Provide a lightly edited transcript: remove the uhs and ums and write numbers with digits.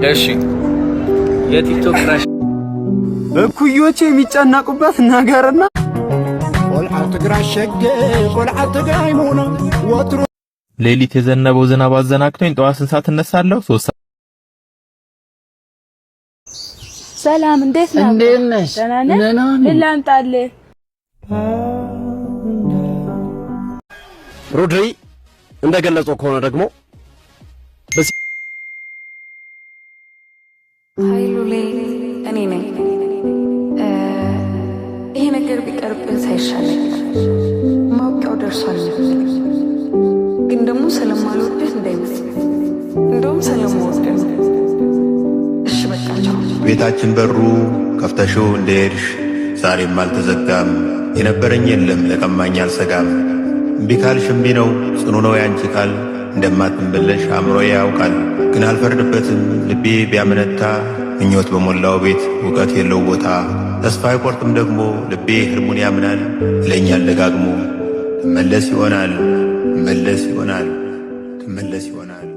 እሺ የቲክቶክ ክራሽ እኩዮቼ የሚጨነቁበት ነገርና ቆልዓት ግራሸገ ቆልዓት ጋይሙና ወትሮ ሌሊት የዘነበው ዝናብ አዘናግቶኝ ጠዋት 3 ሰዓት እነሳለሁ። 3 ሰዓት ሰላም እንዴት ነህ? እንዴት ነሽ? ደህና ነህ? ላምጣልህ። ሮድሪ እንደገለጸው ከሆነ ደግሞ ኃይሉ ላይ እኔ ነኝ። ይሄ ነገር ቢቀርብን ሳይሻለኝ ማውቂያው ደርሷል። ግን ደግሞ ስለማልወድህ እንዳይመስል፣ እንደውም ስለምወድህ ነው። እሺ በቃቸው። ቤታችን በሩ ከፍተሽው እንደሄድሽ ዛሬም አልተዘጋም። የነበረኝ የለም ለቀማኝ አልሰጋም። እምቢ ካልሽ እምቢ ነው ጽኑ ነው ያንቺ ቃል። እንደማትንበለሽ አእምሮዬ ያውቃል። ግን አልፈርድበትም ልቤ ቢያመነታ። ምኞት በሞላው ቤት እውቀት የለው ቦታ። ተስፋ አይቆርጥም ደግሞ ልቤ ህልሙን ያምናል። ይለኛል ደጋግሞ ትመለስ ይሆናል ትመለስ ይሆናል ትመለስ ይሆናል።